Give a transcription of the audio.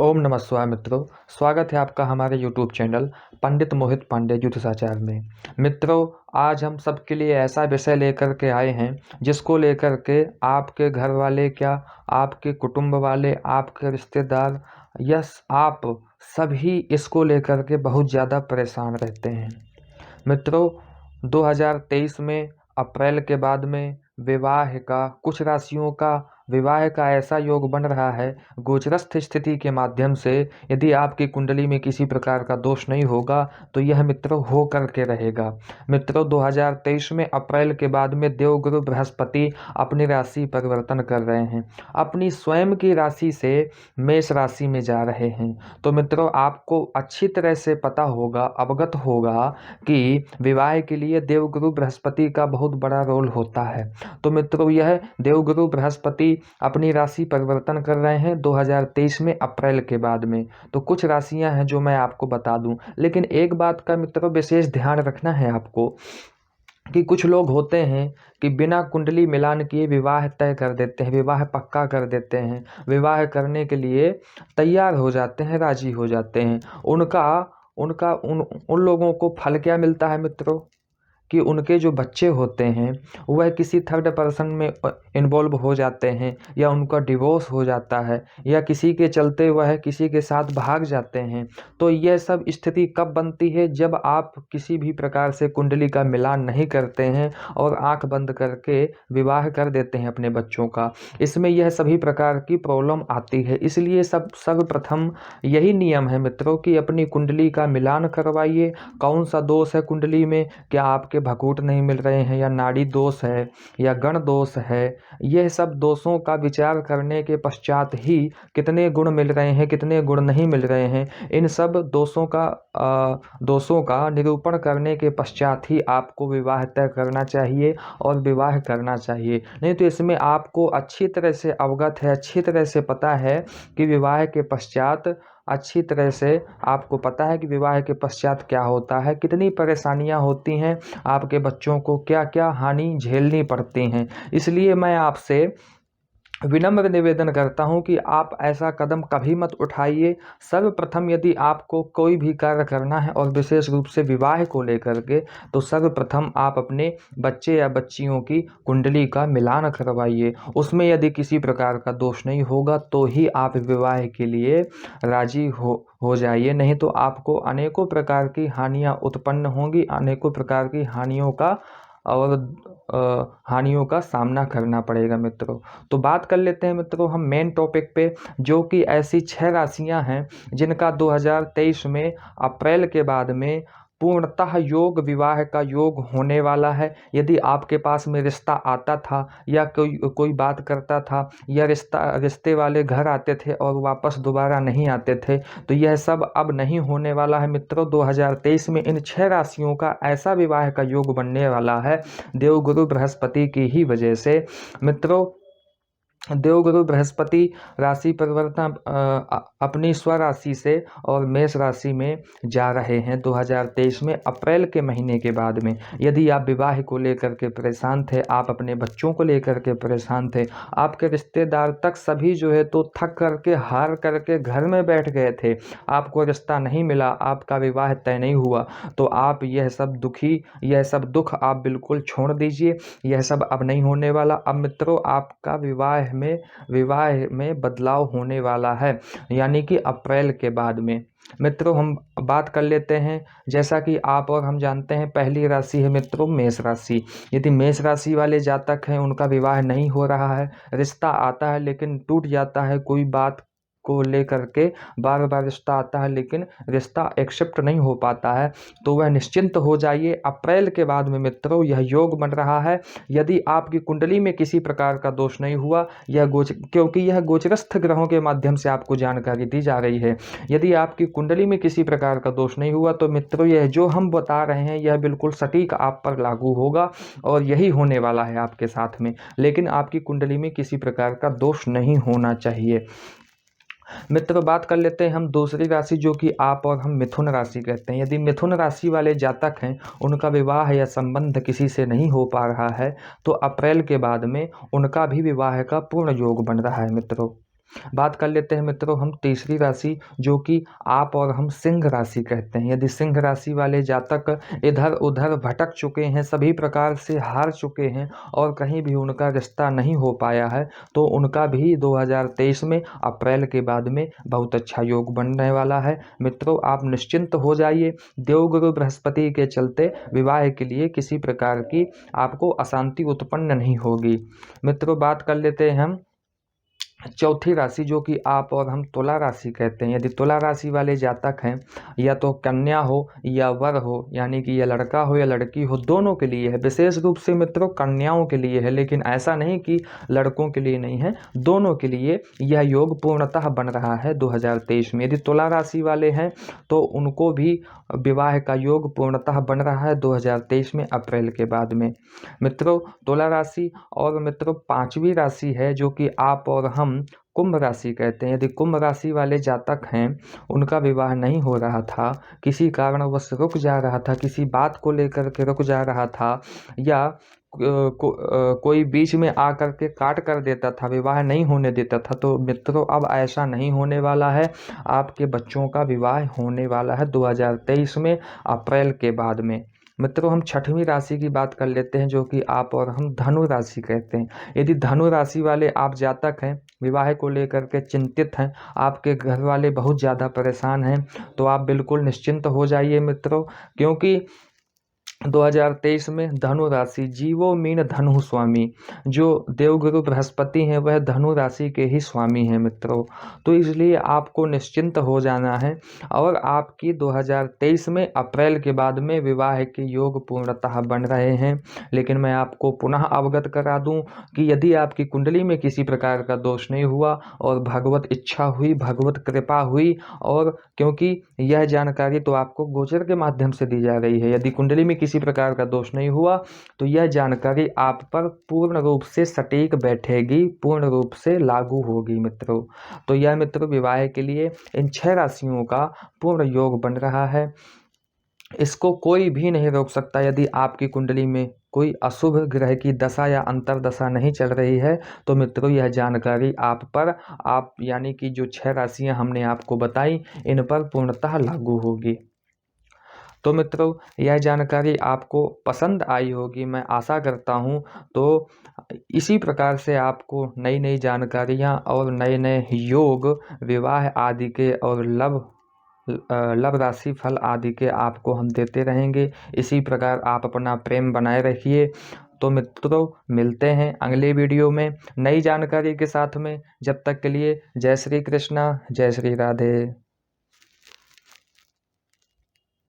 ओम नमः शिवाय मित्रों। स्वागत है आपका हमारे YouTube चैनल पंडित मोहित पांडे ज्योतिषाचार में। मित्रों, आज हम सबके लिए ऐसा विषय लेकर के आए हैं जिसको लेकर के आपके घर वाले, क्या आपके कुटुंब वाले, आपके रिश्तेदार, यस आप सभी इसको लेकर के बहुत ज़्यादा परेशान रहते हैं। मित्रों, 2023 में अप्रैल के बाद में विवाह का कुछ राशियों का विवाह का ऐसा योग बन रहा है गोचरस्थ स्थिति के माध्यम से। यदि आपकी कुंडली में किसी प्रकार का दोष नहीं होगा तो यह मित्रों हो करके रहेगा। मित्रों, 2023 में अप्रैल के बाद में देवगुरु बृहस्पति अपनी राशि परिवर्तन कर रहे हैं, अपनी स्वयं की राशि से मेष राशि में जा रहे हैं। तो मित्रों, आपको अच्छी तरह से पता होगा, अवगत होगा कि विवाह के लिए देवगुरु बृहस्पति का बहुत बड़ा रोल होता है। तो मित्रों, यह देवगुरु बृहस्पति अपनी राशि परिवर्तन कर रहे हैं 2023 में अप्रैल के बाद में। तो कुछ राशियां हैं जो मैं आपको बता दूं, लेकिन एक बात का मित्रों विशेष ध्यान रखना है आपको कि कुछ लोग होते हैं कि बिना कुंडली मिलान किए विवाह तय कर देते हैं, विवाह पक्का कर देते हैं, विवाह करने के लिए तैयार हो जाते हैं, राजी हो जाते हैं। उन लोगों को फल क्या मिलता है मित्रों कि उनके जो बच्चे होते हैं वह किसी थर्ड पर्सन में इन्वॉल्व हो जाते हैं, या उनका डिवोर्स हो जाता है, या किसी के चलते वह किसी के साथ भाग जाते हैं। तो यह सब स्थिति कब बनती है? जब आप किसी भी प्रकार से कुंडली का मिलान नहीं करते हैं और आंख बंद करके विवाह कर देते हैं अपने बच्चों का। इसमें यह सभी प्रकार की प्रॉब्लम आती है। इसलिए सर्वप्रथम यही नियम है मित्रों कि अपनी कुंडली का मिलान करवाइए। कौन सा दोष है कुंडली में, क्या आपके भकूट नहीं मिल रहे हैं, या नाड़ी दोष है, या गण दोष है, यह सब दोषों का विचार करने के पश्चात ही कितने गुण मिल रहे हैं, कितने गुण नहीं मिल रहे हैं, इन सब दोषों का निरूपण करने के पश्चात ही आपको विवाह तय करना चाहिए और विवाह करना चाहिए। नहीं तो इसमें आपको अच्छी तरह से अवगत है, अच्छी तरह से पता है कि विवाह के पश्चात अच्छी तरह से आपको पता है कि विवाह के पश्चात क्या होता है, कितनी परेशानियां होती हैं, आपके बच्चों को क्या क्या हानि झेलनी पड़ती हैं। इसलिए मैं आपसे विनम्र निवेदन करता हूं कि आप ऐसा कदम कभी मत उठाइए। सर्वप्रथम यदि आपको कोई भी कार्य करना है और विशेष रूप से विवाह को लेकर के, तो सर्वप्रथम आप अपने बच्चे या बच्चियों की कुंडली का मिलान करवाइए। उसमें यदि किसी प्रकार का दोष नहीं होगा तो ही आप विवाह के लिए राजी हो जाइए, नहीं तो आपको अनेकों प्रकार की हानियां उत्पन्न होंगी, अनेकों प्रकार की हानियों का सामना करना पड़ेगा मित्रों। तो बात कर लेते हैं मित्रों हम मेन टॉपिक पे, जो कि ऐसी 6 राशियां हैं जिनका 2023 में अप्रैल के बाद में पूर्णतः योग, विवाह का योग होने वाला है। यदि आपके पास में रिश्ता आता था, या कोई बात करता था, या रिश्ते वाले घर आते थे और वापस दोबारा नहीं आते थे, तो यह सब अब नहीं होने वाला है मित्रों। 2023 में इन 6 राशियों का ऐसा विवाह का योग बनने वाला है देवगुरु बृहस्पति की ही वजह से। मित्रों, देवगुरु बृहस्पति राशि परिवर्तन अपनी स्वराशि से और मेष राशि में जा रहे हैं 2023 में अप्रैल के महीने के बाद में। यदि आप विवाह को लेकर के परेशान थे, आप अपने बच्चों को लेकर के परेशान थे, आपके रिश्तेदार तक सभी जो है तो थक करके, हार करके घर में बैठ गए थे, आपको रिश्ता नहीं मिला, आपका विवाह तय नहीं हुआ, तो आप यह सब दुख आप बिल्कुल छोड़ दीजिए। यह सब अब नहीं होने वाला। अब मित्रों, आपका विवाह में बदलाव होने वाला है, यानी कि अप्रैल के बाद में। मित्रों, हम बात कर लेते हैं, जैसा कि आप और हम जानते हैं, पहली राशि है मित्रों मेष राशि। यदि मेष राशि वाले जातक हैं, उनका विवाह नहीं हो रहा है, रिश्ता आता है लेकिन टूट जाता है, कोई बात को लेकर के बार बार रिश्ता आता है लेकिन रिश्ता एक्सेप्ट नहीं हो पाता है, तो वह निश्चिंत हो जाइए। अप्रैल के बाद में मित्रों यह योग बन रहा है। यदि आपकी कुंडली में किसी प्रकार का दोष नहीं हुआ, क्योंकि यह गोचरस्थ ग्रहों के माध्यम से आपको जानकारी दी जा रही है, यदि आपकी कुंडली में किसी प्रकार का दोष नहीं हुआ तो मित्रों यह जो हम बता रहे हैं यह बिल्कुल सटीक आप पर लागू होगा और यही होने वाला है आपके साथ में। लेकिन आपकी कुंडली में किसी प्रकार का दोष नहीं होना चाहिए। मित्रों, बात कर लेते हैं हम दूसरी राशि, जो कि आप और हम मिथुन राशि कहते हैं। यदि मिथुन राशि वाले जातक हैं, उनका विवाह या संबंध किसी से नहीं हो पा रहा है, तो अप्रैल के बाद में उनका भी विवाह का पूर्ण योग बन रहा है मित्रों। बात कर लेते हैं मित्रों हम तीसरी राशि, जो कि आप और हम सिंह राशि कहते हैं। यदि सिंह राशि वाले जातक इधर उधर भटक चुके हैं, सभी प्रकार से हार चुके हैं और कहीं भी उनका रिश्ता नहीं हो पाया है, तो उनका भी 2023 में अप्रैल के बाद में बहुत अच्छा योग बनने वाला है। मित्रों आप निश्चिंत हो जाइए, देवगुरु बृहस्पति के चलते विवाह के लिए किसी प्रकार की आपको अशांति उत्पन्न नहीं होगी। मित्रों बात कर लेते हैं हम चौथी राशि, जो कि आप और हम तुला राशि कहते हैं। यदि तुला राशि वाले जातक हैं, या तो कन्या हो या वर हो, यानी कि यह लड़का हो या लड़की हो, दोनों के लिए है। विशेष रूप से मित्रों कन्याओं के लिए है, लेकिन ऐसा नहीं कि लड़कों के लिए नहीं है, दोनों के लिए यह योग पूर्णतः बन रहा है 2023 में। यदि तुला राशि वाले हैं तो उनको भी विवाह का योग पूर्णतः बन रहा है 2023 में अप्रैल के बाद में। मित्रों तुला राशि और मित्रों पांचवी राशि है, जो कि आप और हम कुंभ राशि कहते हैं। यदि कुंभ राशि वाले जातक हैं, उनका विवाह नहीं हो रहा था, किसी कारणवश रुक जा रहा था, किसी बात को लेकर के रुक जा रहा था, या कोई बीच में आकर के काट कर देता था, विवाह नहीं होने देता था, तो मित्रों अब ऐसा नहीं होने वाला है। आपके बच्चों का विवाह होने वाला है 2023 में अप्रैल के बाद में। मित्रों हम छठवीं राशि की बात कर लेते हैं, जो कि आप और हम धनु राशि कहते हैं। यदि धनु राशि वाले आप जातक हैं, विवाह को लेकर के चिंतित हैं, आपके घर वाले बहुत ज़्यादा परेशान हैं, तो आप बिल्कुल निश्चिंत हो जाइए मित्रों, क्योंकि 2023 में धनु राशि जीवो मीन धनु स्वामी, जो देवगुरु बृहस्पति हैं वह धनु राशि के ही स्वामी हैं मित्रों। तो इसलिए आपको निश्चिंत हो जाना है, और आपकी 2023 में अप्रैल के बाद में विवाह के योग पूर्णतः बन रहे हैं। लेकिन मैं आपको पुनः अवगत करा दूं कि यदि आपकी कुंडली में किसी प्रकार का दोष नहीं हुआ और भगवत इच्छा हुई, भगवत कृपा हुई, और क्योंकि यह जानकारी तो आपको गोचर के माध्यम से दी जा रही है, यदि कुंडली में किसी प्रकार का दोष नहीं हुआ तो यह जानकारी आप पर पूर्ण रूप से सटीक बैठेगी, पूर्ण रूप से लागू होगी मित्रों। तो यह मित्रों विवाह के लिए इन 6 राशियों का पूर्ण योग बन रहा है, इसको कोई भी नहीं रोक सकता। यदि आपकी कुंडली में कोई अशुभ ग्रह की दशा या अंतरदशा नहीं चल रही है, तो मित्रों यह जानकारी आप पर, आप यानी कि जो 6 राशियां हमने आपको बताई, इन पर पूर्णतः लागू होगी। तो मित्रों यह जानकारी आपको पसंद आई होगी, मैं आशा करता हूँ। तो इसी प्रकार से आपको नई नई जानकारियाँ और नए नए योग, विवाह आदि के और लव राशि फल आदि के आपको हम देते रहेंगे। इसी प्रकार आप अपना प्रेम बनाए रखिए। तो मित्रों मिलते हैं अगले वीडियो में नई जानकारी के साथ में। जब तक के लिए जय श्री कृष्णा, जय श्री राधे।